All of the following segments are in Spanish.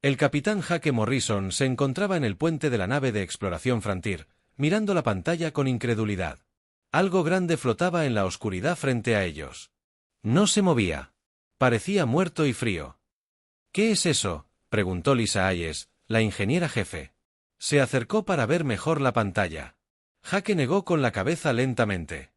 El capitán Jake Morrison se encontraba en el puente de la nave de exploración Frontier, mirando la pantalla con incredulidad. Algo grande flotaba en la oscuridad frente a ellos. No se movía. Parecía muerto y frío. ¿Qué es eso?, preguntó Lisa Hayes, la ingeniera jefe. Se acercó para ver mejor la pantalla. Jake negó con la cabeza lentamente.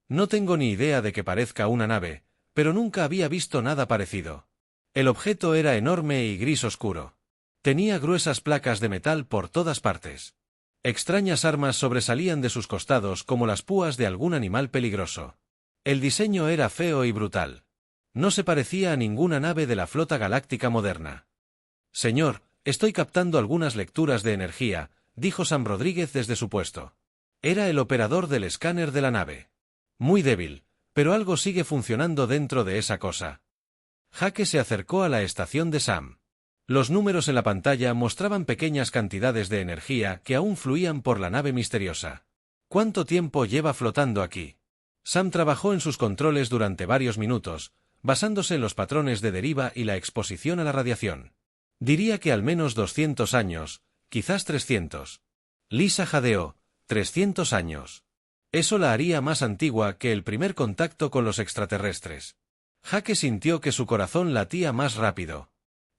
No tengo ni idea de que parezca una nave, pero nunca había visto nada parecido. El objeto era enorme y gris oscuro. Tenía gruesas placas de metal por todas partes. Extrañas armas sobresalían de sus costados como las púas de algún animal peligroso. El diseño era feo y brutal. No se parecía a ninguna nave de la flota galáctica moderna. Señor, estoy captando algunas lecturas de energía, dijo Sam Rodríguez desde su puesto. Era el operador del escáner de la nave. Muy débil, pero algo sigue funcionando dentro de esa cosa. Jake se acercó a la estación de Sam. Los números en la pantalla mostraban pequeñas cantidades de energía que aún fluían por la nave misteriosa. ¿Cuánto tiempo lleva flotando aquí? Sam trabajó en sus controles durante varios minutos, basándose en los patrones de deriva y la exposición a la radiación. Diría que al menos 200 años, quizás 300. Lisa jadeó, 300 años. Eso la haría más antigua que el primer contacto con los extraterrestres. Jake sintió que su corazón latía más rápido.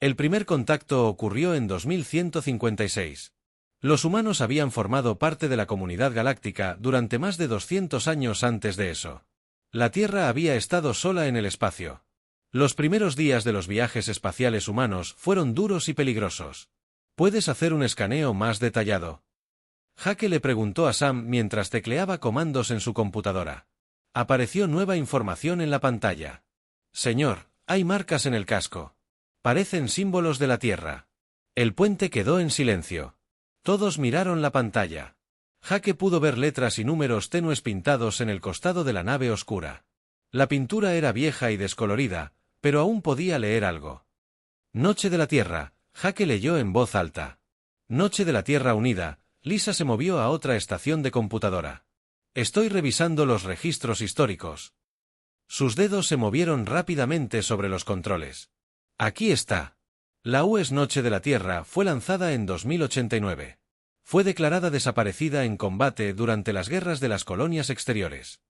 El primer contacto ocurrió en 2156. Los humanos habían formado parte de la comunidad galáctica durante más de 200 años antes de eso. La Tierra había estado sola en el espacio. Los primeros días de los viajes espaciales humanos fueron duros y peligrosos. ¿Puedes hacer un escaneo más detallado?, Jake le preguntó a Sam mientras tecleaba comandos en su computadora. Apareció nueva información en la pantalla. Señor, hay marcas en el casco. Parecen símbolos de la Tierra. El puente quedó en silencio. Todos miraron la pantalla. Jake pudo ver letras y números tenues pintados en el costado de la nave oscura. La pintura era vieja y descolorida, pero aún podía leer algo. Noche de la Tierra, Jake leyó en voz alta. Noche de la Tierra unida. Lisa se movió a otra estación de computadora. Estoy revisando los registros históricos. Sus dedos se movieron rápidamente sobre los controles. Aquí está. La US Noche de la Tierra fue lanzada en 2089. Fue declarada desaparecida en combate durante las guerras de las colonias exteriores.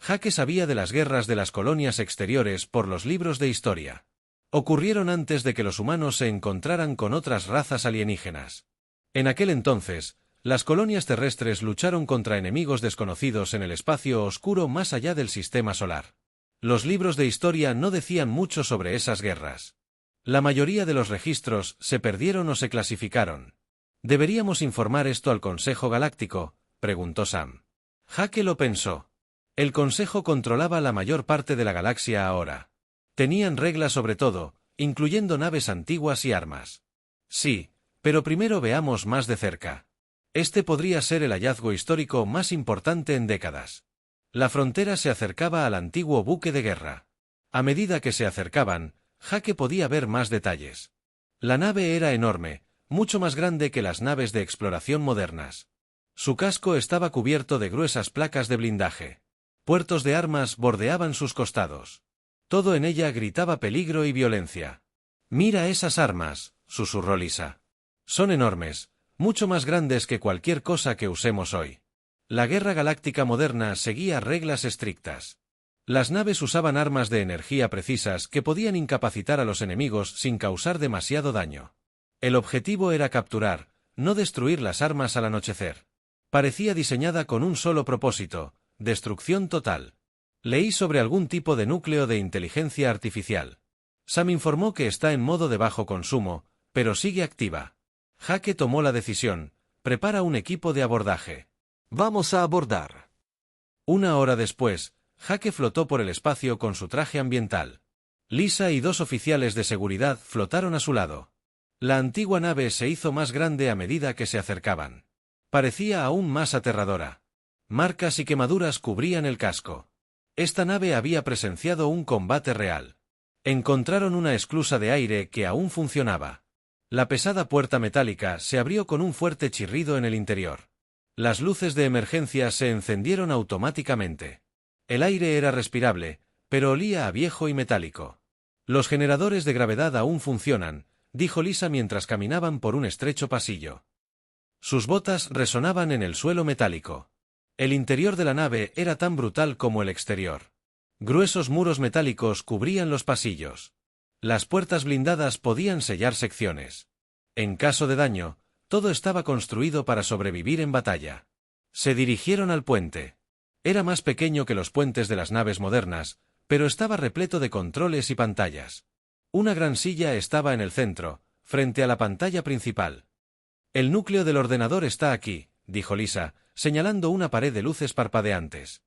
Jake sabía de las guerras de las colonias exteriores por los libros de historia. Ocurrieron antes de que los humanos se encontraran con otras razas alienígenas. En aquel entonces, las colonias terrestres lucharon contra enemigos desconocidos en el espacio oscuro más allá del sistema solar. Los libros de historia no decían mucho sobre esas guerras. La mayoría de los registros se perdieron o se clasificaron. ¿Deberíamos informar esto al Consejo Galáctico?, preguntó Sam. Jake lo pensó. El Consejo controlaba la mayor parte de la galaxia ahora. Tenían reglas sobre todo, incluyendo naves antiguas y armas. Sí, pero primero veamos más de cerca. Este podría ser el hallazgo histórico más importante en décadas. La frontera se acercaba al antiguo buque de guerra. A medida que se acercaban, Jake podía ver más detalles. La nave era enorme, mucho más grande que las naves de exploración modernas. Su casco estaba cubierto de gruesas placas de blindaje. Puertos de armas bordeaban sus costados. Todo en ella gritaba peligro y violencia. «Mira esas armas», susurró Lisa. «Son enormes. Mucho más grandes que cualquier cosa que usemos hoy». La guerra galáctica moderna seguía reglas estrictas. Las naves usaban armas de energía precisas que podían incapacitar a los enemigos sin causar demasiado daño. El objetivo era capturar, no destruir las armas al anochecer. Parecía diseñada con un solo propósito: destrucción total. Leí sobre algún tipo de núcleo de inteligencia artificial. Sam informó que está en modo de bajo consumo, pero sigue activa. Jake tomó la decisión. Prepara un equipo de abordaje. Vamos a abordar. Una hora después, Jake flotó por el espacio con su traje ambiental. Lisa y dos oficiales de seguridad flotaron a su lado. La antigua nave se hizo más grande a medida que se acercaban. Parecía aún más aterradora. Marcas y quemaduras cubrían el casco. Esta nave había presenciado un combate real. Encontraron una esclusa de aire que aún funcionaba. La pesada puerta metálica se abrió con un fuerte chirrido en el interior. Las luces de emergencia se encendieron automáticamente. El aire era respirable, pero olía a viejo y metálico. Los generadores de gravedad aún funcionan, dijo Lisa mientras caminaban por un estrecho pasillo. Sus botas resonaban en el suelo metálico. El interior de la nave era tan brutal como el exterior. Gruesos muros metálicos cubrían los pasillos. Las puertas blindadas podían sellar secciones. En caso de daño, todo estaba construido para sobrevivir en batalla. Se dirigieron al puente. Era más pequeño que los puentes de las naves modernas, pero estaba repleto de controles y pantallas. Una gran silla estaba en el centro, frente a la pantalla principal. El núcleo del ordenador está aquí, dijo Lisa, señalando una pared de luces parpadeantes.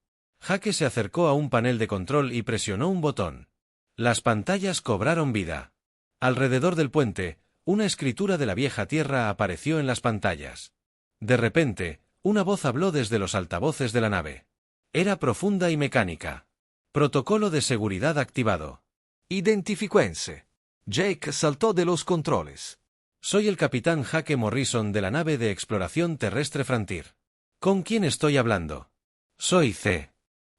Jake se acercó a un panel de control y presionó un botón. Las pantallas cobraron vida. Alrededor del puente, una escritura de la vieja tierra apareció en las pantallas. De repente, una voz habló desde los altavoces de la nave. Era profunda y mecánica. Protocolo de seguridad activado. Identifíquense. Jake saltó de los controles. Soy el capitán Jake Morrison de la nave de exploración terrestre Frontier. ¿Con quién estoy hablando? Soy C.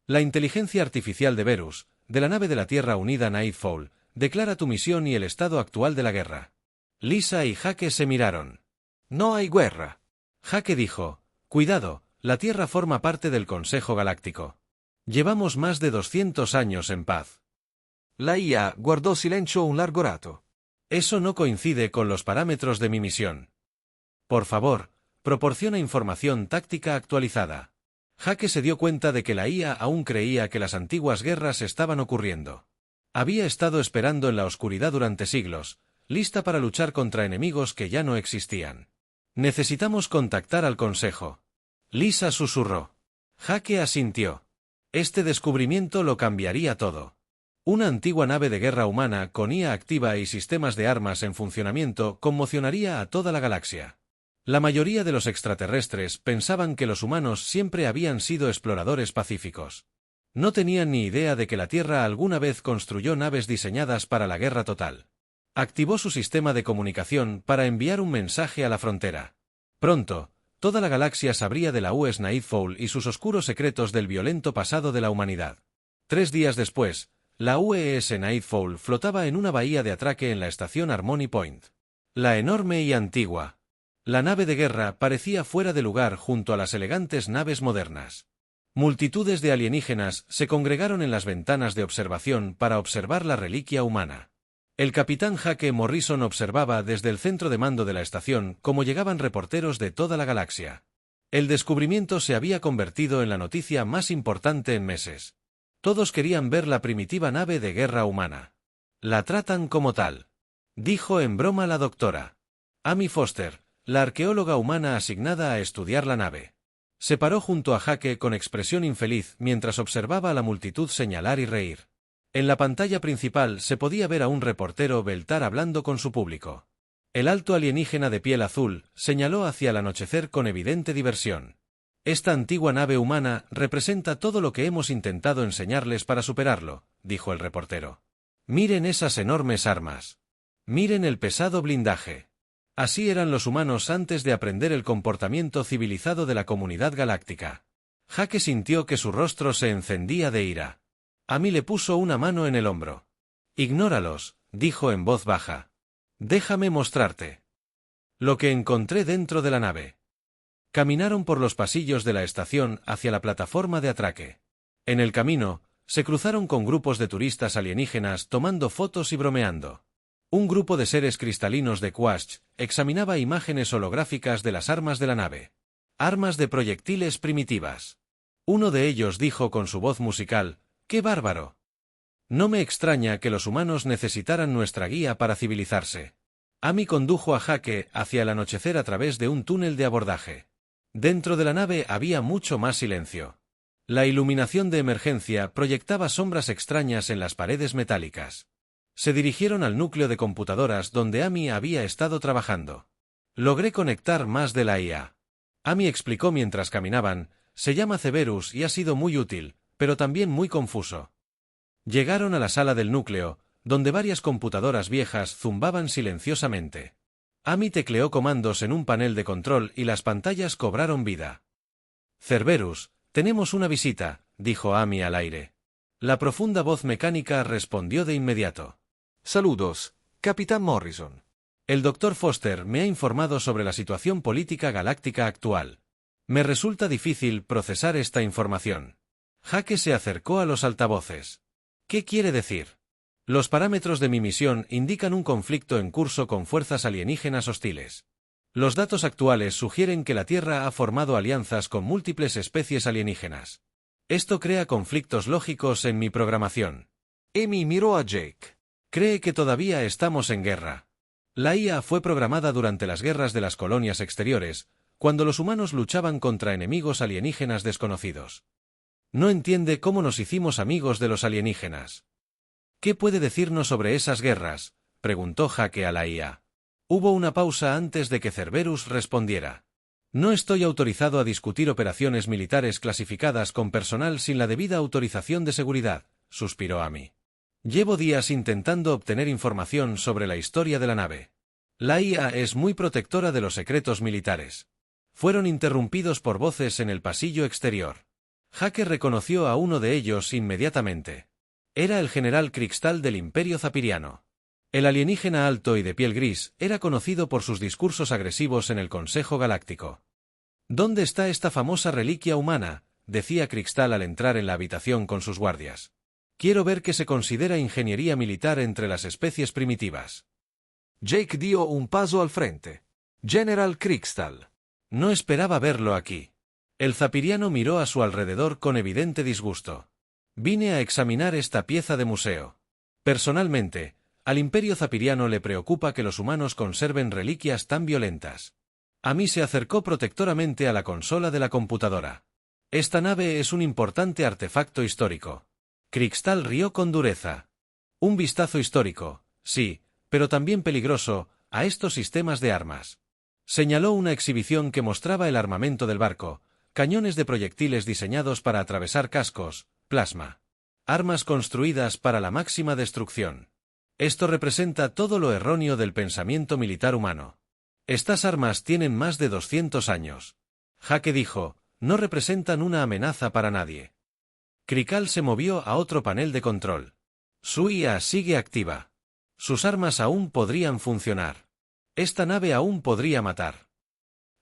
La inteligencia artificial de Verus, de la nave de la Tierra Unida Nightfall, declara tu misión y el estado actual de la guerra. Lisa y Jake se miraron. No hay guerra. Jake dijo, cuidado, la Tierra forma parte del Consejo Galáctico. Llevamos más de 200 años en paz. La IA guardó silencio un largo rato. Eso no coincide con los parámetros de mi misión. Por favor, proporciona información táctica actualizada. Jake se dio cuenta de que la IA aún creía que las antiguas guerras estaban ocurriendo. Había estado esperando en la oscuridad durante siglos, lista para luchar contra enemigos que ya no existían. Necesitamos contactar al Consejo. Lisa susurró. Jake asintió. Este descubrimiento lo cambiaría todo. Una antigua nave de guerra humana con IA activa y sistemas de armas en funcionamiento conmocionaría a toda la galaxia. La mayoría de los extraterrestres pensaban que los humanos siempre habían sido exploradores pacíficos. No tenían ni idea de que la Tierra alguna vez construyó naves diseñadas para la guerra total. Activó su sistema de comunicación para enviar un mensaje a la frontera. Pronto, toda la galaxia sabría de la US Nightfall y sus oscuros secretos del violento pasado de la humanidad. 3 días después, la UES Nightfall flotaba en una bahía de atraque en la estación Harmony Point. La enorme y antigua. La nave de guerra parecía fuera de lugar junto a las elegantes naves modernas. Multitudes de alienígenas se congregaron en las ventanas de observación para observar la reliquia humana. El capitán Jake Morrison observaba desde el centro de mando de la estación cómo llegaban reporteros de toda la galaxia. El descubrimiento se había convertido en la noticia más importante en meses. Todos querían ver la primitiva nave de guerra humana. La tratan como tal, dijo en broma la doctora Amy Foster, la arqueóloga humana asignada a estudiar la nave. Se paró junto a Jake con expresión infeliz mientras observaba a la multitud señalar y reír. En la pantalla principal se podía ver a un reportero Beltar hablando con su público. El alto alienígena de piel azul señaló hacia el anochecer con evidente diversión. Esta antigua nave humana representa todo lo que hemos intentado enseñarles para superarlo, dijo el reportero. Miren esas enormes armas. Miren el pesado blindaje. Así eran los humanos antes de aprender el comportamiento civilizado de la comunidad galáctica. Jake sintió que su rostro se encendía de ira. Amy le puso una mano en el hombro. Ignóralos, dijo en voz baja. Déjame mostrarte lo que encontré dentro de la nave. Caminaron por los pasillos de la estación hacia la plataforma de atraque. En el camino, se cruzaron con grupos de turistas alienígenas tomando fotos y bromeando. Un grupo de seres cristalinos de Quasch examinaba imágenes holográficas de las armas de la nave. Armas de proyectiles primitivas. Uno de ellos dijo con su voz musical, ¡qué bárbaro! No me extraña que los humanos necesitaran nuestra guía para civilizarse. Amy condujo a Jake hacia el anochecer a través de un túnel de abordaje. Dentro de la nave había mucho más silencio. La iluminación de emergencia proyectaba sombras extrañas en las paredes metálicas. Se dirigieron al núcleo de computadoras donde Amy había estado trabajando. Logré conectar más de la IA. Amy explicó mientras caminaban, se llama Cerberus y ha sido muy útil, pero también muy confuso. Llegaron a la sala del núcleo, donde varias computadoras viejas zumbaban silenciosamente. Amy tecleó comandos en un panel de control y las pantallas cobraron vida. Cerberus, tenemos una visita, dijo Amy al aire. La profunda voz mecánica respondió de inmediato. Saludos, Capitán Morrison. El Dr. Foster me ha informado sobre la situación política galáctica actual. Me resulta difícil procesar esta información. Jake se acercó a los altavoces. ¿Qué quiere decir? Los parámetros de mi misión indican un conflicto en curso con fuerzas alienígenas hostiles. Los datos actuales sugieren que la Tierra ha formado alianzas con múltiples especies alienígenas. Esto crea conflictos lógicos en mi programación. Amy miró a Jake. Cree que todavía estamos en guerra. La IA fue programada durante las guerras de las colonias exteriores, cuando los humanos luchaban contra enemigos alienígenas desconocidos. No entiende cómo nos hicimos amigos de los alienígenas. ¿Qué puede decirnos sobre esas guerras?, preguntó Jake a la IA. Hubo una pausa antes de que Cerberus respondiera. No estoy autorizado a discutir operaciones militares clasificadas con personal sin la debida autorización de seguridad, suspiró Amy. Llevo días intentando obtener información sobre la historia de la nave. La IA es muy protectora de los secretos militares. Fueron interrumpidos por voces en el pasillo exterior. Jake reconoció a uno de ellos inmediatamente. Era el general Cristal del Imperio Zapiriano. El alienígena alto y de piel gris era conocido por sus discursos agresivos en el Consejo Galáctico. ¿Dónde está esta famosa reliquia humana?, decía Cristal al entrar en la habitación con sus guardias. Quiero ver qué se considera ingeniería militar entre las especies primitivas. Jake dio un paso al frente. General Cristal. No esperaba verlo aquí. El zapiriano miró a su alrededor con evidente disgusto. Vine a examinar esta pieza de museo. Personalmente, al Imperio Zapiriano le preocupa que los humanos conserven reliquias tan violentas. A mí se acercó protectoramente a la consola de la computadora. Esta nave es un importante artefacto histórico. Cristal rió con dureza. Un vistazo histórico, sí, pero también peligroso, a estos sistemas de armas. Señaló una exhibición que mostraba el armamento del barco, cañones de proyectiles diseñados para atravesar cascos, plasma. Armas construidas para la máxima destrucción. Esto representa todo lo erróneo del pensamiento militar humano. Estas armas tienen más de 200 años. Jake dijo, no representan una amenaza para nadie. Cristal se movió a otro panel de control. Su IA sigue activa. Sus armas aún podrían funcionar. Esta nave aún podría matar.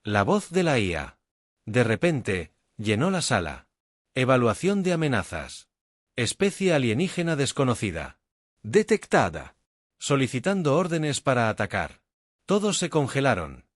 La voz de la IA. De repente, llenó la sala. Evaluación de amenazas. Especie alienígena desconocida. Detectada. Solicitando órdenes para atacar. Todos se congelaron.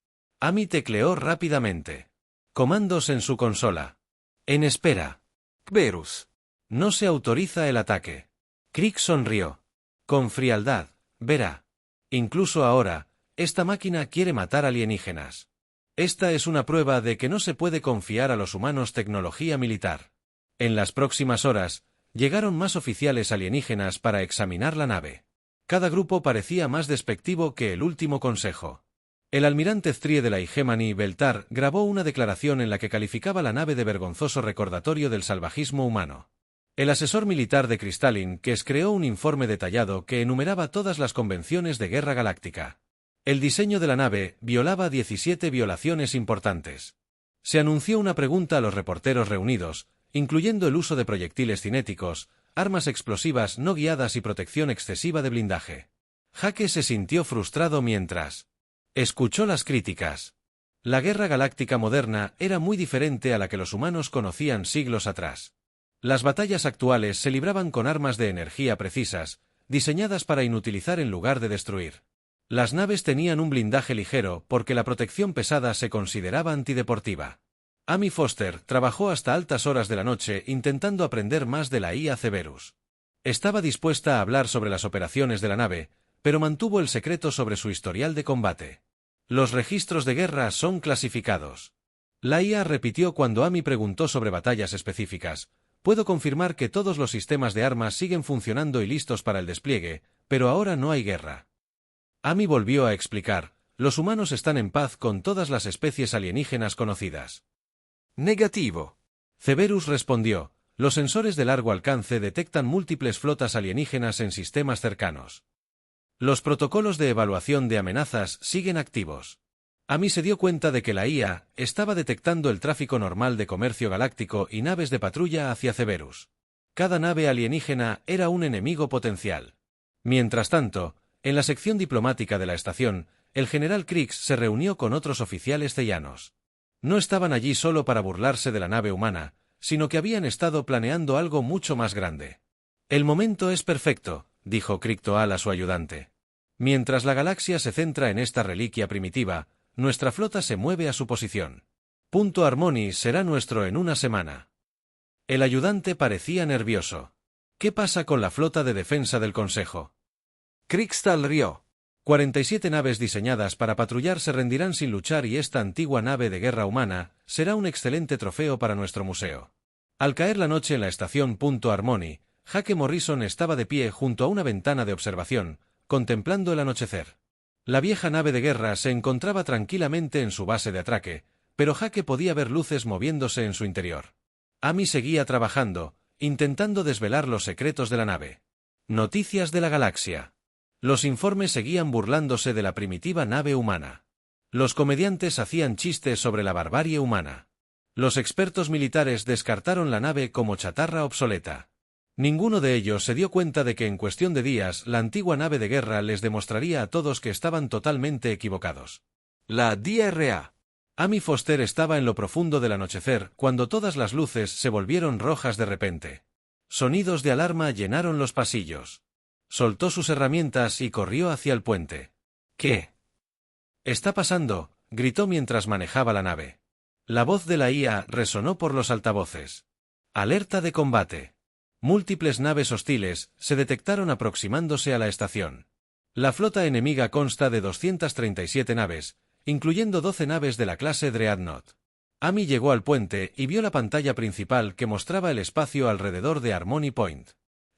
Amy tecleó rápidamente. Comandos en su consola. En espera. Cerberus. No se autoriza el ataque. Crick sonrió. Con frialdad, verá. Incluso ahora, esta máquina quiere matar alienígenas. Esta es una prueba de que no se puede confiar a los humanos tecnología militar. En las próximas horas, llegaron más oficiales alienígenas para examinar la nave. Cada grupo parecía más despectivo que el último consejo. El almirante Strie de la Hegemony Beltar grabó una declaración en la que calificaba la nave de vergonzoso recordatorio del salvajismo humano. El asesor militar de Crystalline Kes creó un informe detallado que enumeraba todas las convenciones de guerra galáctica. El diseño de la nave violaba 17 violaciones importantes. Se anunció una pregunta a los reporteros reunidos, incluyendo el uso de proyectiles cinéticos, armas explosivas no guiadas y protección excesiva de blindaje. Jake se sintió frustrado mientras escuchó las críticas. La guerra galáctica moderna era muy diferente a la que los humanos conocían siglos atrás. Las batallas actuales se libraban con armas de energía precisas, diseñadas para inutilizar en lugar de destruir. Las naves tenían un blindaje ligero porque la protección pesada se consideraba antideportiva. Amy Foster trabajó hasta altas horas de la noche intentando aprender más de la IA Cerberus. Estaba dispuesta a hablar sobre las operaciones de la nave, pero mantuvo el secreto sobre su historial de combate. Los registros de guerra son clasificados. La IA repitió cuando Amy preguntó sobre batallas específicas. Puedo confirmar que todos los sistemas de armas siguen funcionando y listos para el despliegue, pero ahora no hay guerra. Amy volvió a explicar, los humanos están en paz con todas las especies alienígenas conocidas. Negativo. Cerberus respondió, los sensores de largo alcance detectan múltiples flotas alienígenas en sistemas cercanos. Los protocolos de evaluación de amenazas siguen activos. Amy se dio cuenta de que la IA estaba detectando el tráfico normal de comercio galáctico y naves de patrulla hacia Cerberus. Cada nave alienígena era un enemigo potencial. Mientras tanto, en la sección diplomática de la estación, El general Krix se reunió con otros oficiales zeyanos. No estaban allí solo para burlarse de la nave humana, sino que habían estado planeando algo mucho más grande. El momento es perfecto, dijo Kriktoal a su ayudante. Mientras la galaxia se centra en esta reliquia primitiva, nuestra flota se mueve a su posición. Punto Harmony será nuestro en una semana. El ayudante parecía nervioso. ¿Qué pasa con la flota de defensa del Consejo? Krixtal rió. 47 naves diseñadas para patrullar se rendirán sin luchar y esta antigua nave de guerra humana será un excelente trofeo para nuestro museo. Al caer la noche en la estación Punto Harmony, Jake Morrison estaba de pie junto a una ventana de observación, contemplando el anochecer. La vieja nave de guerra se encontraba tranquilamente en su base de atraque, pero Jake podía ver luces moviéndose en su interior. Amy seguía trabajando, intentando desvelar los secretos de la nave. Noticias de la galaxia. Los informes seguían burlándose de la primitiva nave humana. Los comediantes hacían chistes sobre la barbarie humana. Los expertos militares descartaron la nave como chatarra obsoleta. Ninguno de ellos se dio cuenta de que en cuestión de días la antigua nave de guerra les demostraría a todos que estaban totalmente equivocados. La DRA. Amy Foster estaba en lo profundo del anochecer cuando todas las luces se volvieron rojas de repente. Sonidos de alarma llenaron los pasillos. Soltó sus herramientas y corrió hacia el puente. ¿Qué está pasando?, gritó mientras manejaba la nave. La voz de la IA resonó por los altavoces. Alerta de combate. Múltiples naves hostiles se detectaron aproximándose a la estación. La flota enemiga consta de 237 naves, incluyendo 12 naves de la clase Dreadnought. Amy llegó al puente y vio la pantalla principal que mostraba el espacio alrededor de Harmony Point.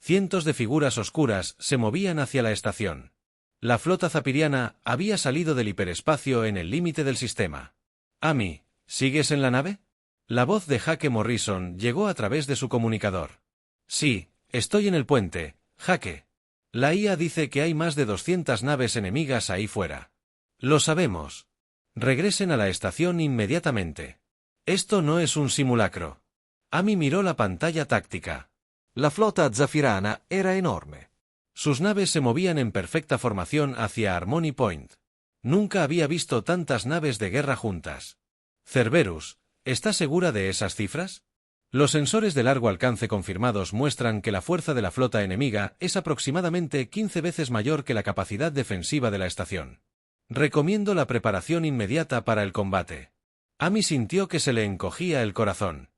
Cientos de figuras oscuras se movían hacia la estación. La flota zapiriana había salido del hiperespacio en el límite del sistema. Amy, ¿sigues en la nave? La voz de Jake Morrison llegó a través de su comunicador. Sí, estoy en el puente, Jake. La IA dice que hay más de 200 naves enemigas ahí fuera. Lo sabemos. Regresen a la estación inmediatamente. Esto no es un simulacro. Amy miró la pantalla táctica. La flota zafirana era enorme. Sus naves se movían en perfecta formación hacia Harmony Point. Nunca había visto tantas naves de guerra juntas. Cerberus, ¿está segura de esas cifras? Los sensores de largo alcance confirmados muestran que la fuerza de la flota enemiga es aproximadamente 15 veces mayor que la capacidad defensiva de la estación. Recomiendo la preparación inmediata para el combate. Amy sintió que se le encogía el corazón.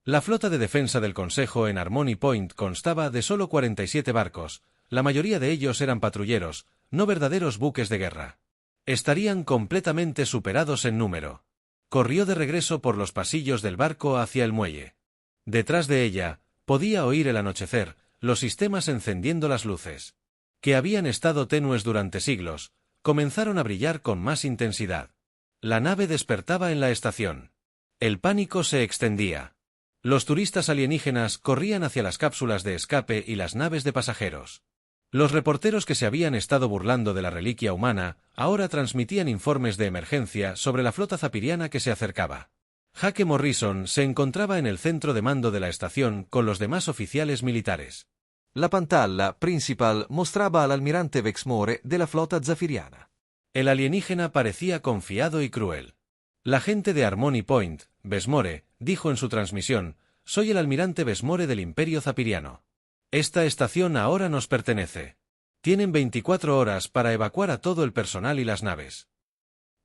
La flota de defensa del Consejo en Harmony Point constaba de solo 47 barcos, la mayoría de ellos eran patrulleros, no verdaderos buques de guerra. Estarían completamente superados en número. Corrió de regreso por los pasillos del barco hacia el muelle. Detrás de ella, podía oír el anochecer, los sistemas encendiendo las luces, que habían estado tenues durante siglos, comenzaron a brillar con más intensidad. La nave despertaba en la estación. El pánico se extendía. Los turistas alienígenas corrían hacia las cápsulas de escape y las naves de pasajeros. Los reporteros que se habían estado burlando de la reliquia humana ahora transmitían informes de emergencia sobre la flota zapiriana que se acercaba. Jake Morrison se encontraba en el centro de mando de la estación con los demás oficiales militares. La pantalla principal mostraba al almirante Vexmore de la flota zafiriana. El alienígena parecía confiado y cruel. La gente de Harmony Point, Vesmore, dijo en su transmisión, «Soy el almirante Vesmore del Imperio Zapiriano. Esta estación ahora nos pertenece. Tienen 24 horas para evacuar a todo el personal y las naves».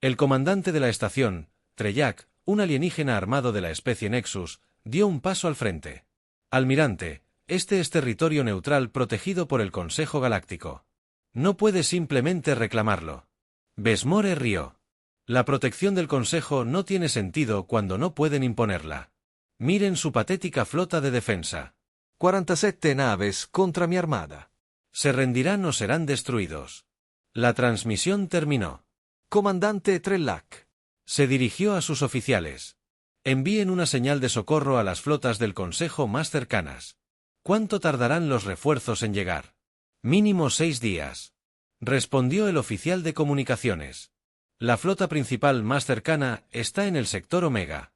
El comandante de la estación, Treyak, un alienígena armado de la especie Nexus, dio un paso al frente. «Almirante, este es territorio neutral protegido por el Consejo Galáctico. No puede simplemente reclamarlo». Vesmore rió. La protección del Consejo no tiene sentido cuando no pueden imponerla. Miren su patética flota de defensa. 47 naves contra mi armada. Se rendirán o serán destruidos. La transmisión terminó. Comandante Trellak. Se dirigió a sus oficiales. Envíen una señal de socorro a las flotas del Consejo más cercanas. ¿Cuánto tardarán los refuerzos en llegar? Mínimo 6 días. Respondió el oficial de comunicaciones. La flota principal más cercana está en el sector Omega.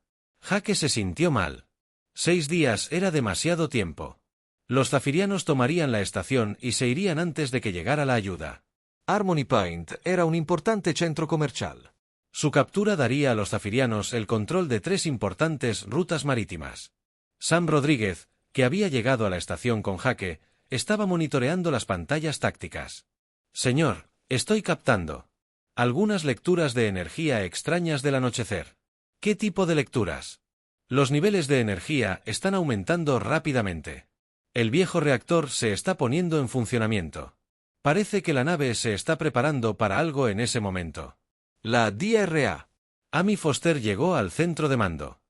Jake se sintió mal. 6 días era demasiado tiempo. Los zafirianos tomarían la estación y se irían antes de que llegara la ayuda. Harmony Point era un importante centro comercial. Su captura daría a los zafirianos el control de 3 importantes rutas marítimas. Sam Rodríguez, que había llegado a la estación con Jake, estaba monitoreando las pantallas tácticas. Señor, estoy captando algunas lecturas de energía extrañas del anochecer. ¿Qué tipo de lecturas? Los niveles de energía están aumentando rápidamente. El viejo reactor se está poniendo en funcionamiento. Parece que la nave se está preparando para algo en ese momento. La DRA. Amy Foster llegó al centro de mando.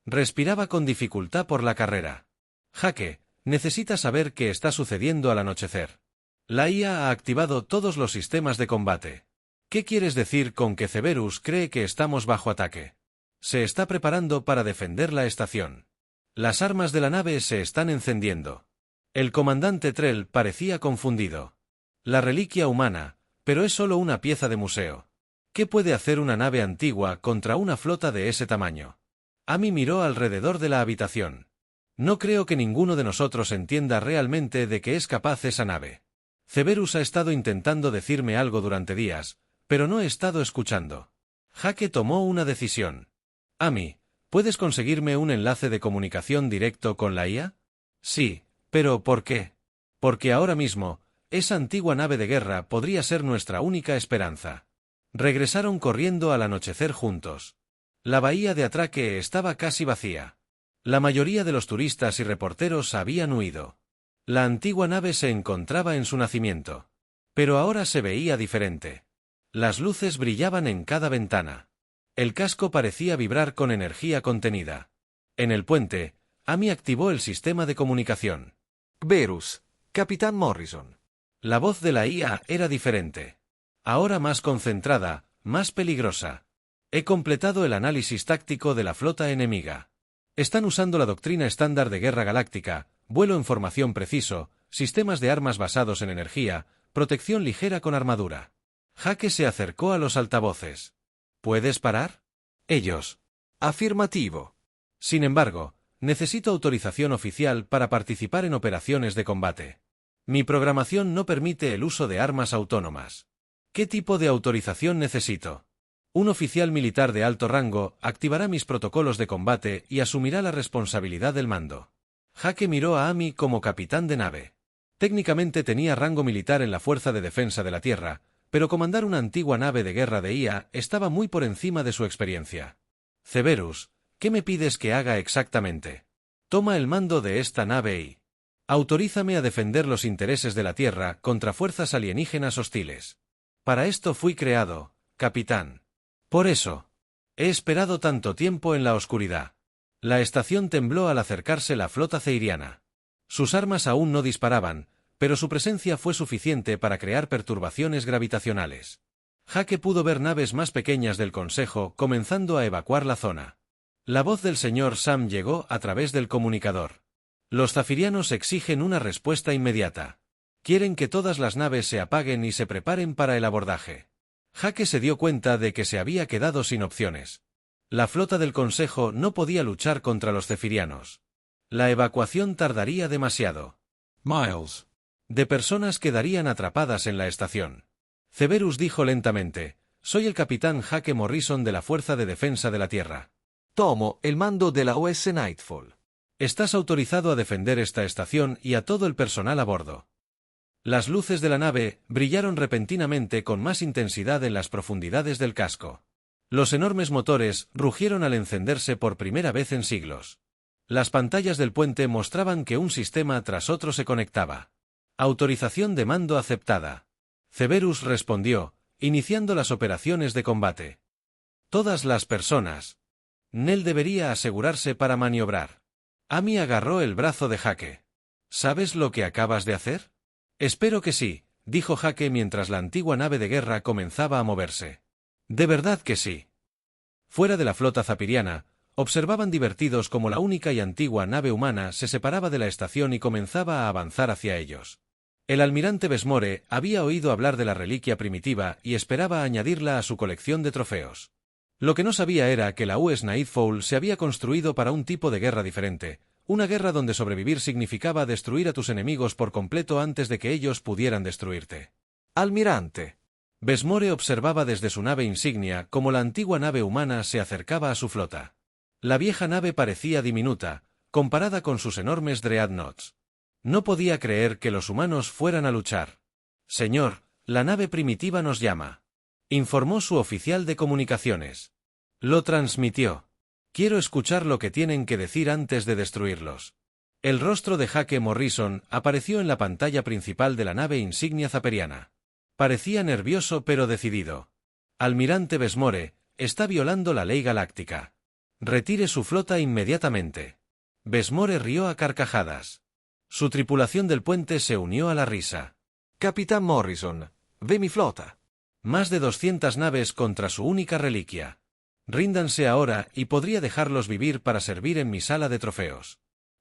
Respiraba con dificultad por la carrera. Jake, necesita saber qué está sucediendo al anochecer. La IA ha activado todos los sistemas de combate. ¿Qué quieres decir con que Cerberus cree que estamos bajo ataque? Se está preparando para defender la estación. Las armas de la nave se están encendiendo. El comandante Trell parecía confundido. La reliquia humana, pero es solo una pieza de museo. ¿Qué puede hacer una nave antigua contra una flota de ese tamaño? Amy miró alrededor de la habitación. No creo que ninguno de nosotros entienda realmente de qué es capaz esa nave. Cerberus ha estado intentando decirme algo durante días, pero no he estado escuchando. Jake tomó una decisión. Amy, ¿puedes conseguirme un enlace de comunicación directo con la IA? Sí, pero ¿por qué? Porque ahora mismo, esa antigua nave de guerra podría ser nuestra única esperanza. Regresaron corriendo al anochecer juntos. La bahía de atraque estaba casi vacía. La mayoría de los turistas y reporteros habían huido. La antigua nave se encontraba en su nacimiento. Pero ahora se veía diferente. Las luces brillaban en cada ventana. El casco parecía vibrar con energía contenida. En el puente, Amy activó el sistema de comunicación. Cerberus, Capitán Morrison. La voz de la IA era diferente. Ahora más concentrada, más peligrosa. He completado el análisis táctico de la flota enemiga. Están usando la doctrina estándar de guerra galáctica, vuelo en formación preciso, sistemas de armas basados en energía, protección ligera con armadura. Jake se acercó a los altavoces. ¿Puedes parar? Ellos. Afirmativo. Sin embargo, necesito autorización oficial para participar en operaciones de combate. Mi programación no permite el uso de armas autónomas. ¿Qué tipo de autorización necesito? Un oficial militar de alto rango activará mis protocolos de combate y asumirá la responsabilidad del mando. Jake miró a Amy como capitán de nave. Técnicamente tenía rango militar en la Fuerza de Defensa de la Tierra, pero comandar una antigua nave de guerra de IA estaba muy por encima de su experiencia. Cerberus, ¿qué me pides que haga exactamente? Toma el mando de esta nave y autorízame a defender los intereses de la Tierra contra fuerzas alienígenas hostiles. Para esto fui creado, capitán. Por eso, he esperado tanto tiempo en la oscuridad. La estación tembló al acercarse la flota ceiriana. Sus armas aún no disparaban, pero su presencia fue suficiente para crear perturbaciones gravitacionales. Jake pudo ver naves más pequeñas del Consejo comenzando a evacuar la zona. La voz del señor Sam llegó a través del comunicador. Los zafirianos exigen una respuesta inmediata. Quieren que todas las naves se apaguen y se preparen para el abordaje. Jake se dio cuenta de que se había quedado sin opciones. La flota del Consejo no podía luchar contra los zefirianos. La evacuación tardaría demasiado. Miles. De personas quedarían atrapadas en la estación. Cerberus dijo lentamente, soy el capitán Jake Morrison de la Fuerza de Defensa de la Tierra. Tomo el mando de la OS Nightfall. Estás autorizado a defender esta estación y a todo el personal a bordo. Las luces de la nave brillaron repentinamente con más intensidad en las profundidades del casco. Los enormes motores rugieron al encenderse por primera vez en siglos. Las pantallas del puente mostraban que un sistema tras otro se conectaba. Autorización de mando aceptada. Cerberus respondió, iniciando las operaciones de combate. Todas las personas. Nell debería asegurarse para maniobrar. Amy agarró el brazo de Jake. ¿Sabes lo que acabas de hacer? Espero que sí, dijo Jake mientras la antigua nave de guerra comenzaba a moverse. De verdad que sí. Fuera de la flota zapiriana, observaban divertidos como la única y antigua nave humana se separaba de la estación y comenzaba a avanzar hacia ellos. El almirante Besmore había oído hablar de la reliquia primitiva y esperaba añadirla a su colección de trofeos. Lo que no sabía era que la US Nightfall se había construido para un tipo de guerra diferente, una guerra donde sobrevivir significaba destruir a tus enemigos por completo antes de que ellos pudieran destruirte. Almirante. Besmore observaba desde su nave insignia cómo la antigua nave humana se acercaba a su flota. La vieja nave parecía diminuta, comparada con sus enormes dreadnoughts. No podía creer que los humanos fueran a luchar. «Señor, la nave primitiva nos llama», informó su oficial de comunicaciones. Lo transmitió. «Quiero escuchar lo que tienen que decir antes de destruirlos». El rostro de Jake Morrison apareció en la pantalla principal de la nave insignia zaperiana. Parecía nervioso pero decidido. «Almirante Besmore, está violando la ley galáctica. Retire su flota inmediatamente». Besmore rió a carcajadas. Su tripulación del puente se unió a la risa. «Capitán Morrison, ve mi flota». Más de 200 naves contra su única reliquia. Ríndanse ahora y podría dejarlos vivir para servir en mi sala de trofeos.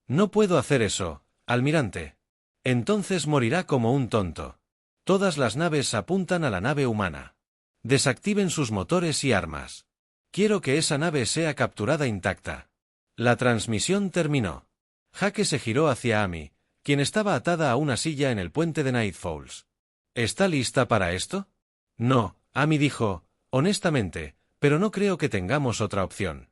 No puedo hacer eso, almirante. Entonces morirá como un tonto. Todas las naves apuntan a la nave humana. Desactiven sus motores y armas. Quiero que esa nave sea capturada intacta. La transmisión terminó. Jake se giró hacia Amy, quien estaba atada a una silla en el puente de Night Falls. ¿Está lista para esto? No, Amy dijo, honestamente, pero no creo que tengamos otra opción.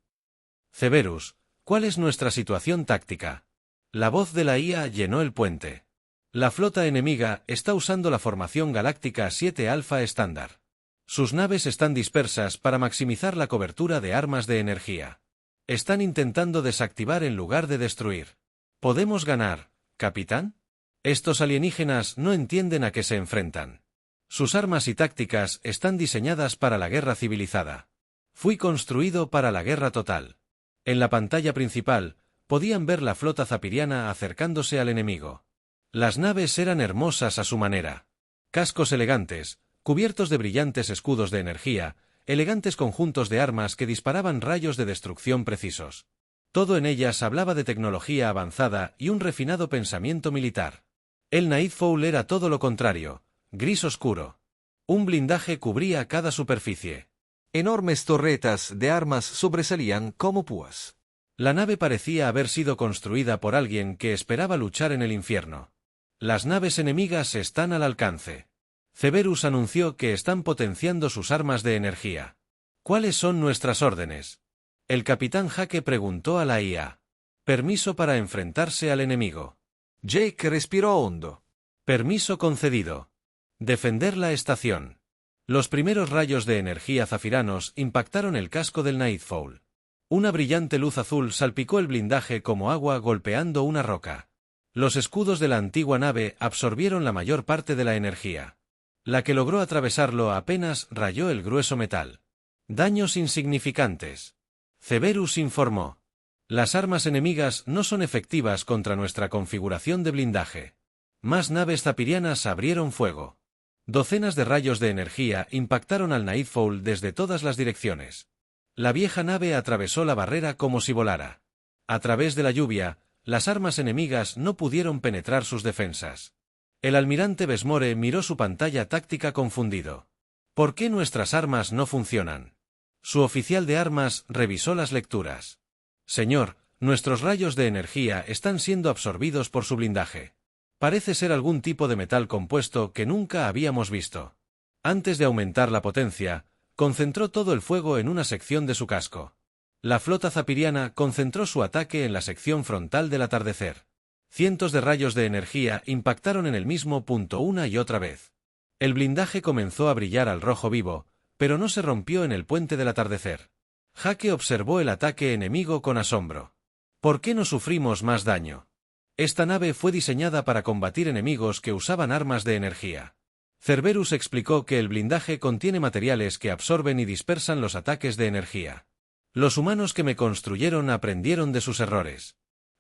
Cerberus, ¿cuál es nuestra situación táctica? La voz de la IA llenó el puente. La flota enemiga está usando la formación galáctica 7 Alpha estándar. Sus naves están dispersas para maximizar la cobertura de armas de energía. Están intentando desactivar en lugar de destruir. ¿Podemos ganar, capitán? Estos alienígenas no entienden a qué se enfrentan. Sus armas y tácticas están diseñadas para la guerra civilizada. Fui construido para la guerra total. En la pantalla principal, podían ver la flota zapiriana acercándose al enemigo. Las naves eran hermosas a su manera. Cascos elegantes, cubiertos de brillantes escudos de energía, elegantes conjuntos de armas que disparaban rayos de destrucción precisos. Todo en ellas hablaba de tecnología avanzada y un refinado pensamiento militar. El Nightfall era todo lo contrario, gris oscuro. Un blindaje cubría cada superficie. Enormes torretas de armas sobresalían como púas. La nave parecía haber sido construida por alguien que esperaba luchar en el infierno. Las naves enemigas están al alcance. Cerberus anunció que están potenciando sus armas de energía. ¿Cuáles son nuestras órdenes? El capitán Jake preguntó a la IA. Permiso para enfrentarse al enemigo. Jake respiró hondo. Permiso concedido. Defender la estación. Los primeros rayos de energía zafiranos impactaron el casco del Nightfall. Una brillante luz azul salpicó el blindaje como agua golpeando una roca. Los escudos de la antigua nave absorbieron la mayor parte de la energía. La que logró atravesarlo apenas rayó el grueso metal. Daños insignificantes. Cerberus informó. Las armas enemigas no son efectivas contra nuestra configuración de blindaje. Más naves zapirianas abrieron fuego. Docenas de rayos de energía impactaron al Nightfall desde todas las direcciones. La vieja nave atravesó la barrera como si volara. A través de la lluvia, las armas enemigas no pudieron penetrar sus defensas. El almirante Besmore miró su pantalla táctica confundido. ¿Por qué nuestras armas no funcionan? Su oficial de armas revisó las lecturas. Señor, nuestros rayos de energía están siendo absorbidos por su blindaje. Parece ser algún tipo de metal compuesto que nunca habíamos visto. Antes de aumentar la potencia, concentró todo el fuego en una sección de su casco. La flota zapiriana concentró su ataque en la sección frontal del atardecer. Cientos de rayos de energía impactaron en el mismo punto una y otra vez. El blindaje comenzó a brillar al rojo vivo, pero no se rompió en el puente del atardecer. Jake observó el ataque enemigo con asombro. ¿Por qué no sufrimos más daño? Esta nave fue diseñada para combatir enemigos que usaban armas de energía. Cerberus explicó que el blindaje contiene materiales que absorben y dispersan los ataques de energía. Los humanos que me construyeron aprendieron de sus errores.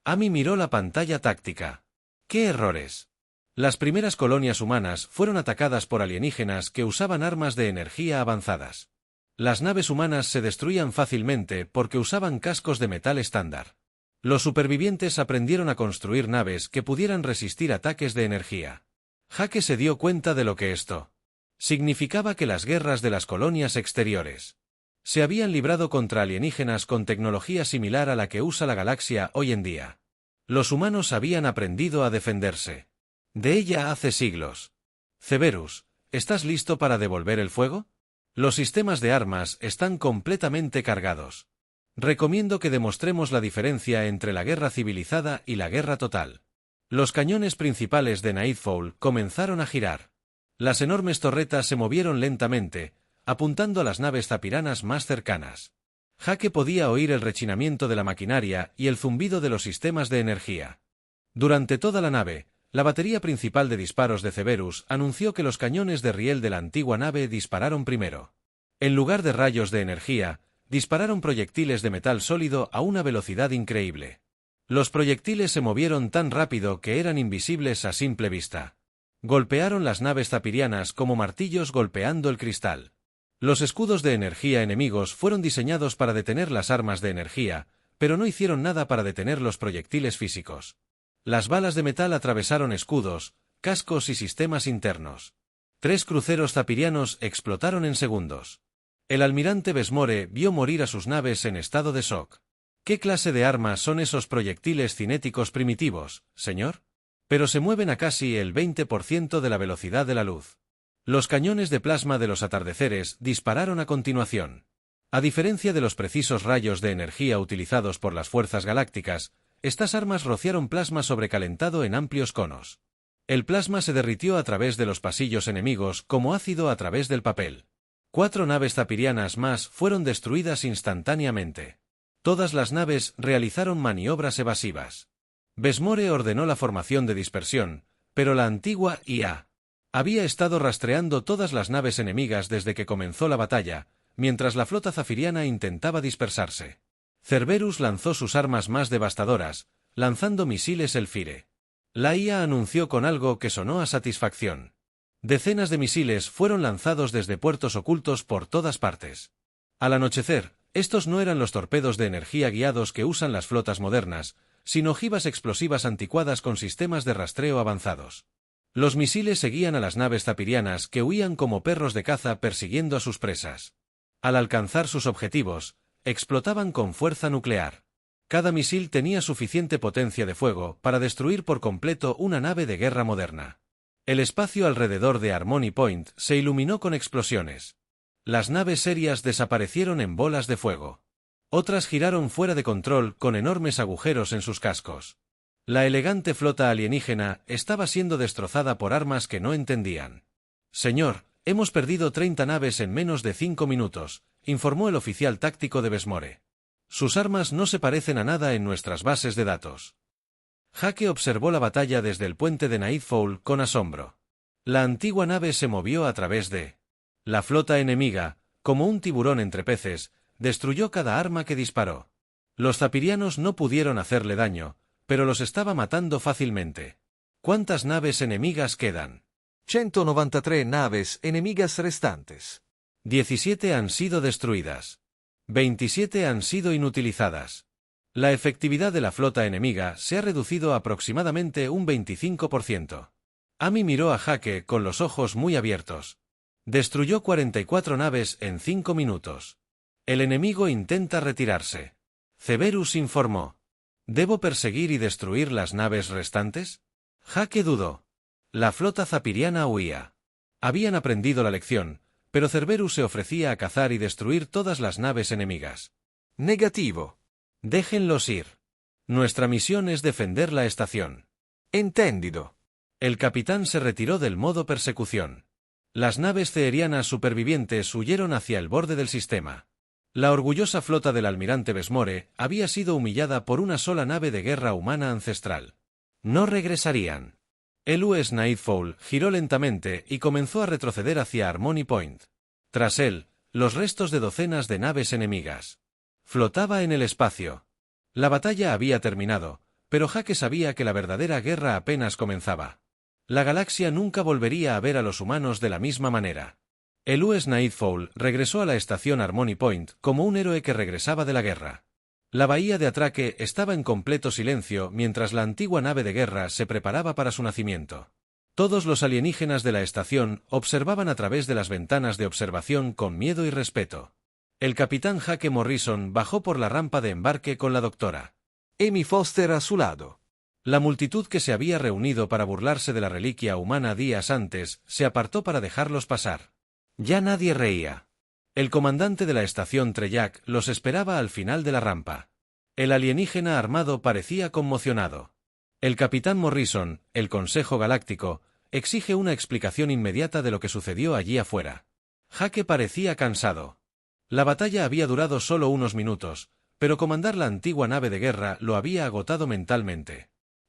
Amy miró la pantalla táctica. ¿Qué errores? Las primeras colonias humanas fueron atacadas por alienígenas que usaban armas de energía avanzadas. Las naves humanas se destruían fácilmente porque usaban cascos de metal estándar. Los supervivientes aprendieron a construir naves que pudieran resistir ataques de energía. Jake se dio cuenta de lo que esto significaba: que las guerras de las colonias exteriores se habían librado contra alienígenas con tecnología similar a la que usa la galaxia hoy en día. Los humanos habían aprendido a defenderse de ella hace siglos. Cerberus, ¿Estás listo para devolver el fuego? Los sistemas de armas están completamente cargados. Recomiendo que demostremos la diferencia entre la guerra civilizada y la guerra total. Los cañones principales de Nightfall comenzaron a girar. Las enormes torretas se movieron lentamente, apuntando a las naves zapiranas más cercanas. Jake podía oír el rechinamiento de la maquinaria y el zumbido de los sistemas de energía. Durante toda la nave, la batería principal de disparos de Cerberus anunció que los cañones de riel de la antigua nave dispararon primero. En lugar de rayos de energía, dispararon proyectiles de metal sólido a una velocidad increíble. Los proyectiles se movieron tan rápido que eran invisibles a simple vista. Golpearon las naves zapirianas como martillos golpeando el cristal. Los escudos de energía enemigos fueron diseñados para detener las armas de energía, pero no hicieron nada para detener los proyectiles físicos. Las balas de metal atravesaron escudos, cascos y sistemas internos. 3 cruceros zapirianos explotaron en segundos. El almirante Besmore vio morir a sus naves en estado de shock. ¿Qué clase de armas son esos proyectiles cinéticos primitivos, señor? Pero se mueven a casi el 20% de la velocidad de la luz. Los cañones de plasma de los atardeceres dispararon a continuación. A diferencia de los precisos rayos de energía utilizados por las fuerzas galácticas, estas armas rociaron plasma sobrecalentado en amplios conos. El plasma se derritió a través de los pasillos enemigos como ácido a través del papel. 4 naves zapirianas más fueron destruidas instantáneamente. Todas las naves realizaron maniobras evasivas. Besmore ordenó la formación de dispersión, pero la antigua IA había estado rastreando todas las naves enemigas desde que comenzó la batalla, mientras la flota zafiriana intentaba dispersarse. Cerberus lanzó sus armas más devastadoras, lanzando misiles Elfire. La IA anunció con algo que sonó a satisfacción. Decenas de misiles fueron lanzados desde puertos ocultos por todas partes. Al anochecer, estos no eran los torpedos de energía guiados que usan las flotas modernas, sino ojivas explosivas anticuadas con sistemas de rastreo avanzados. Los misiles seguían a las naves zapirianas que huían como perros de caza persiguiendo a sus presas. Al alcanzar sus objetivos, explotaban con fuerza nuclear. Cada misil tenía suficiente potencia de fuego para destruir por completo una nave de guerra moderna. El espacio alrededor de Harmony Point se iluminó con explosiones. Las naves serias desaparecieron en bolas de fuego. Otras giraron fuera de control con enormes agujeros en sus cascos. La elegante flota alienígena estaba siendo destrozada por armas que no entendían. Señor, hemos perdido 30 naves en menos de 5 minutos, informó el oficial táctico de Besmore. Sus armas no se parecen a nada en nuestras bases de datos. Jake observó la batalla desde el puente de Nightfall con asombro. La antigua nave se movió a través de la flota enemiga, como un tiburón entre peces, destruyó cada arma que disparó. Los zapirianos no pudieron hacerle daño, pero los estaba matando fácilmente. ¿Cuántas naves enemigas quedan? 193 naves enemigas restantes. 17 han sido destruidas. 27 han sido inutilizadas. La efectividad de la flota enemiga se ha reducido aproximadamente un 25%. Amy miró a Jake con los ojos muy abiertos. Destruyó 44 naves en 5 minutos. El enemigo intenta retirarse. Cerberus informó. ¿Debo perseguir y destruir las naves restantes? Jake dudó. La flota zapiriana huía. Habían aprendido la lección, pero Cerberus se ofrecía a cazar y destruir todas las naves enemigas. Negativo. Déjenlos ir. Nuestra misión es defender la estación. Entendido. El capitán se retiró del modo persecución. Las naves ceerianas supervivientes huyeron hacia el borde del sistema. La orgullosa flota del almirante Besmore había sido humillada por una sola nave de guerra humana ancestral. No regresarían. El US Nightfall giró lentamente y comenzó a retroceder hacia Harmony Point. Tras él, los restos de docenas de naves enemigas. Flotaba en el espacio. La batalla había terminado, pero Jake sabía que la verdadera guerra apenas comenzaba. La galaxia nunca volvería a ver a los humanos de la misma manera. El US Nightfall regresó a la estación Harmony Point como un héroe que regresaba de la guerra. La bahía de atraque estaba en completo silencio mientras la antigua nave de guerra se preparaba para su nacimiento. Todos los alienígenas de la estación observaban a través de las ventanas de observación con miedo y respeto. El capitán Jake Morrison bajó por la rampa de embarque con la doctora Amy Foster a su lado. La multitud que se había reunido para burlarse de la reliquia humana días antes se apartó para dejarlos pasar. Ya nadie reía. El comandante de la estación Treyarch los esperaba al final de la rampa. El alienígena armado parecía conmocionado. El capitán Morrison, el Consejo Galáctico, exige una explicación inmediata de lo que sucedió allí afuera. Jake parecía cansado. La batalla había durado solo unos minutos, pero comandar la antigua nave de guerra lo había agotado mentalmente.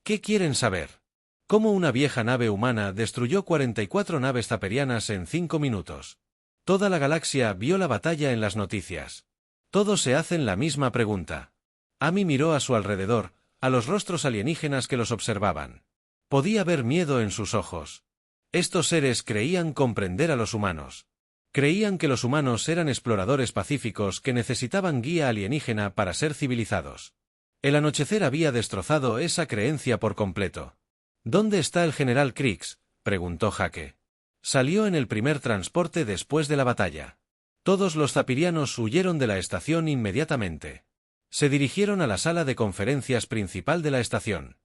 ¿Qué quieren saber? ¿Cómo una vieja nave humana destruyó 44 naves zaperianas en 5 minutos? Toda la galaxia vio la batalla en las noticias. Todos se hacen la misma pregunta. Amy miró a su alrededor, a los rostros alienígenas que los observaban. Podía ver miedo en sus ojos. Estos seres creían comprender a los humanos. Creían que los humanos eran exploradores pacíficos que necesitaban guía alienígena para ser civilizados. El anochecer había destrozado esa creencia por completo. ¿Dónde está el general Kriegs?, preguntó Jake. Salió en el primer transporte después de la batalla. Todos los zapirianos huyeron de la estación inmediatamente. Se dirigieron a la sala de conferencias principal de la estación.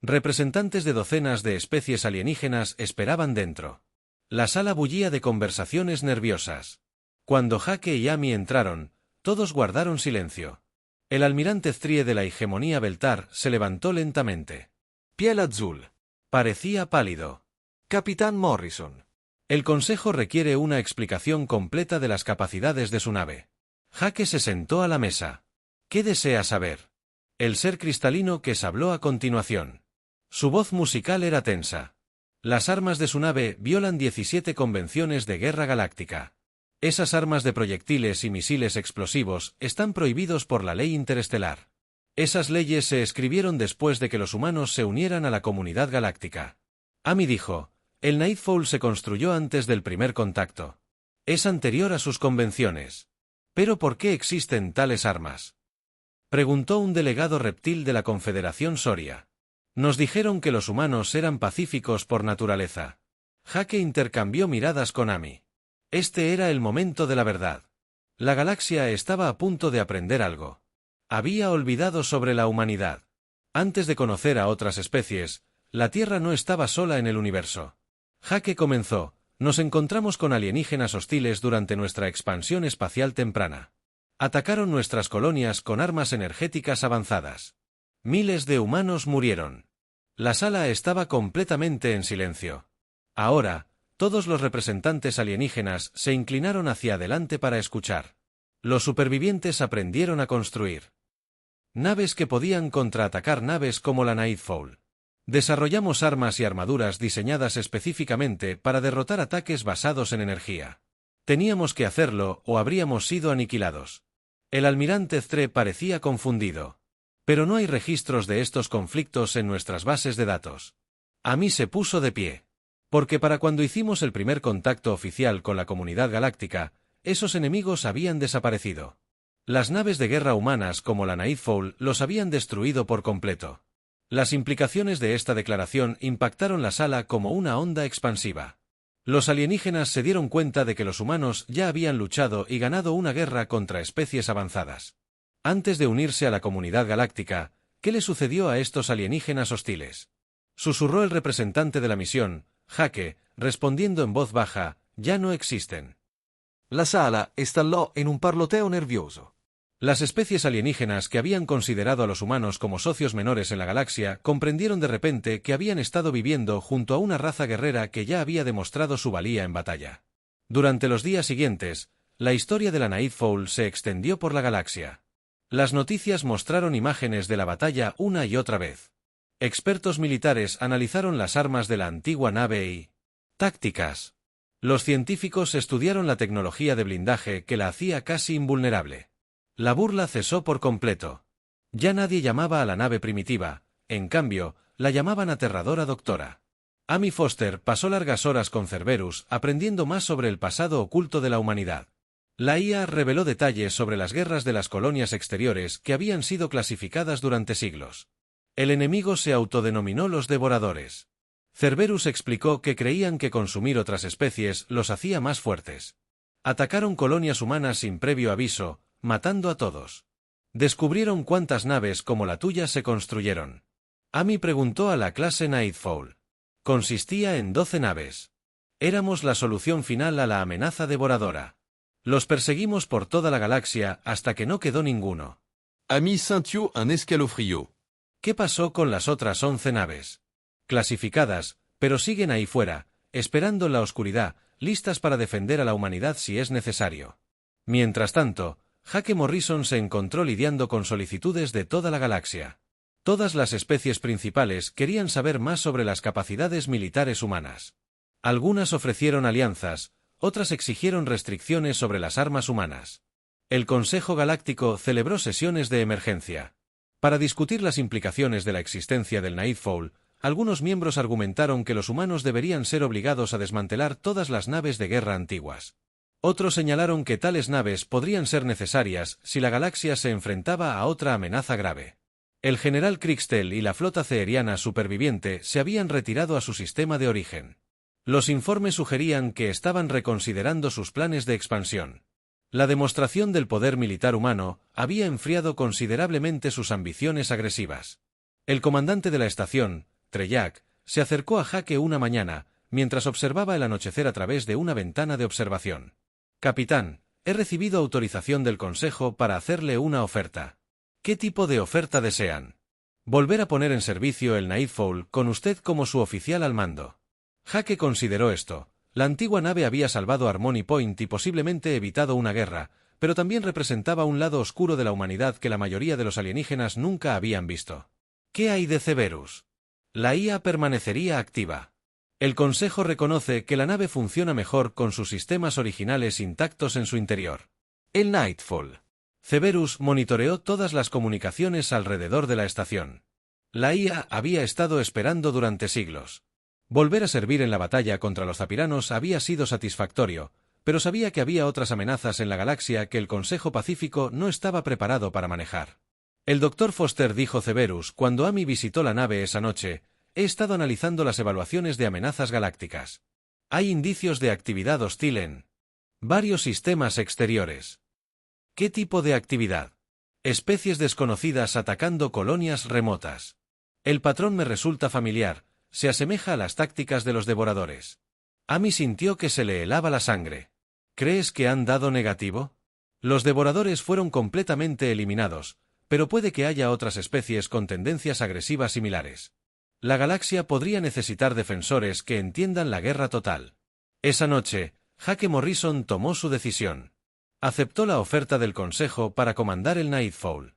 Representantes de docenas de especies alienígenas esperaban dentro. La sala bullía de conversaciones nerviosas. Cuando Jake y Amy entraron, todos guardaron silencio. El almirante Thrie de la hegemonía Beltar se levantó lentamente. Piel azul. Parecía pálido. Capitán Morrison. El consejo requiere una explicación completa de las capacidades de su nave. Jake se sentó a la mesa. ¿Qué desea saber? El ser cristalino que habló a continuación. Su voz musical era tensa. Las armas de su nave violan 17 convenciones de guerra galáctica. Esas armas de proyectiles y misiles explosivos están prohibidos por la ley interestelar. Esas leyes se escribieron después de que los humanos se unieran a la comunidad galáctica. Amy dijo, el Nightfall se construyó antes del primer contacto. Es anterior a sus convenciones. ¿Pero por qué existen tales armas? Preguntó un delegado reptil de la Confederación Soria. Nos dijeron que los humanos eran pacíficos por naturaleza. Jake intercambió miradas con Amy. Este era el momento de la verdad. La galaxia estaba a punto de aprender algo. Había olvidado sobre la humanidad. Antes de conocer a otras especies, la Tierra no estaba sola en el universo. Jake comenzó, nos encontramos con alienígenas hostiles durante nuestra expansión espacial temprana. Atacaron nuestras colonias con armas energéticas avanzadas. Miles de humanos murieron. La sala estaba completamente en silencio. Ahora, todos los representantes alienígenas se inclinaron hacia adelante para escuchar. Los supervivientes aprendieron a construir naves que podían contraatacar naves como la Nightfall. Desarrollamos armas y armaduras diseñadas específicamente para derrotar ataques basados en energía. Teníamos que hacerlo o habríamos sido aniquilados. El almirante Thre parecía confundido. Pero no hay registros de estos conflictos en nuestras bases de datos. Amy se puso de pie. Porque para cuando hicimos el primer contacto oficial con la comunidad galáctica, esos enemigos habían desaparecido. Las naves de guerra humanas como la Nightfall los habían destruido por completo. Las implicaciones de esta declaración impactaron la sala como una onda expansiva. Los alienígenas se dieron cuenta de que los humanos ya habían luchado y ganado una guerra contra especies avanzadas. Antes de unirse a la comunidad galáctica, ¿qué le sucedió a estos alienígenas hostiles? Susurró el representante de la misión, Jake, respondiendo en voz baja, ya no existen. La sala estalló en un parloteo nervioso. Las especies alienígenas que habían considerado a los humanos como socios menores en la galaxia comprendieron de repente que habían estado viviendo junto a una raza guerrera que ya había demostrado su valía en batalla. Durante los días siguientes, la historia de la Nightfall se extendió por la galaxia. Las noticias mostraron imágenes de la batalla una y otra vez. Expertos militares analizaron las armas de la antigua nave y tácticas. Los científicos estudiaron la tecnología de blindaje que la hacía casi invulnerable. La burla cesó por completo. Ya nadie llamaba a la nave primitiva, en cambio, la llamaban aterradora doctora. Amy Foster pasó largas horas con Cerberus aprendiendo más sobre el pasado oculto de la humanidad. La IA reveló detalles sobre las guerras de las colonias exteriores que habían sido clasificadas durante siglos. El enemigo se autodenominó los devoradores. Cerberus explicó que creían que consumir otras especies los hacía más fuertes. Atacaron colonias humanas sin previo aviso, matando a todos. Descubrieron cuántas naves como la tuya se construyeron. Amy preguntó a la clase Nightfall. Consistía en 12 naves. Éramos la solución final a la amenaza devoradora. Los perseguimos por toda la galaxia hasta que no quedó ninguno. Amy sintió un escalofrío. ¿Qué pasó con las otras 11 naves? Clasificadas, pero siguen ahí fuera, esperando en la oscuridad, listas para defender a la humanidad si es necesario. Mientras tanto, Jake Morrison se encontró lidiando con solicitudes de toda la galaxia. Todas las especies principales querían saber más sobre las capacidades militares humanas. Algunas ofrecieron alianzas, otras exigieron restricciones sobre las armas humanas. El Consejo Galáctico celebró sesiones de emergencia. Para discutir las implicaciones de la existencia del Nightfall, algunos miembros argumentaron que los humanos deberían ser obligados a desmantelar todas las naves de guerra antiguas. Otros señalaron que tales naves podrían ser necesarias si la galaxia se enfrentaba a otra amenaza grave. El general Krixtel y la flota ceeriana superviviente se habían retirado a su sistema de origen. Los informes sugerían que estaban reconsiderando sus planes de expansión. La demostración del poder militar humano había enfriado considerablemente sus ambiciones agresivas. El comandante de la estación, Treyarch, se acercó a Jake una mañana, mientras observaba el anochecer a través de una ventana de observación. «Capitán, he recibido autorización del Consejo para hacerle una oferta». «¿Qué tipo de oferta desean?» «Volver a poner en servicio el Nightfall con usted como su oficial al mando». Jake consideró esto. La antigua nave había salvado Harmony Point y posiblemente evitado una guerra, pero también representaba un lado oscuro de la humanidad que la mayoría de los alienígenas nunca habían visto. ¿Qué hay de Cerberus? La IA permanecería activa. El Consejo reconoce que la nave funciona mejor con sus sistemas originales intactos en su interior. El Nightfall. Cerberus monitoreó todas las comunicaciones alrededor de la estación. La IA había estado esperando durante siglos. Volver a servir en la batalla contra los zapiranos había sido satisfactorio, pero sabía que había otras amenazas en la galaxia que el Consejo Pacífico no estaba preparado para manejar. El Dr. Foster dijo Cerberus cuando Amy visitó la nave esa noche: «He estado analizando las evaluaciones de amenazas galácticas. Hay indicios de actividad hostil en varios sistemas exteriores». ¿Qué tipo de actividad? Especies desconocidas atacando colonias remotas. El patrón me resulta familiar. Se asemeja a las tácticas de los devoradores. Amy sintió que se le helaba la sangre. ¿Crees que han dado negativo? Los devoradores fueron completamente eliminados, pero puede que haya otras especies con tendencias agresivas similares. La galaxia podría necesitar defensores que entiendan la guerra total. Esa noche, Jake Morrison tomó su decisión. Aceptó la oferta del Consejo para comandar el Nightfall.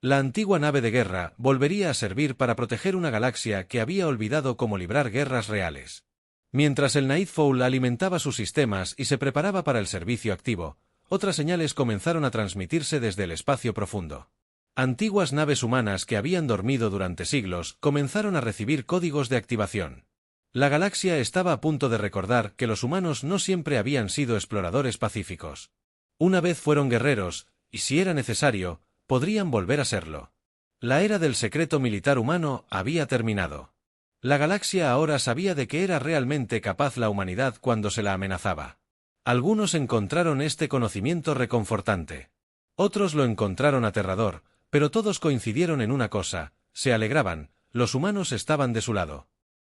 La antigua nave de guerra volvería a servir para proteger una galaxia que había olvidado cómo librar guerras reales. Mientras el Nightfall alimentaba sus sistemas y se preparaba para el servicio activo, otras señales comenzaron a transmitirse desde el espacio profundo. Antiguas naves humanas que habían dormido durante siglos comenzaron a recibir códigos de activación. La galaxia estaba a punto de recordar que los humanos no siempre habían sido exploradores pacíficos. Una vez fueron guerreros, y si era necesario, podrían volver a serlo. La era del secreto militar humano había terminado. La galaxia ahora sabía de qué era realmente capaz la humanidad cuando se la amenazaba. Algunos encontraron este conocimiento reconfortante. Otros lo encontraron aterrador, pero todos coincidieron en una cosa: se alegraban, los humanos estaban de su lado.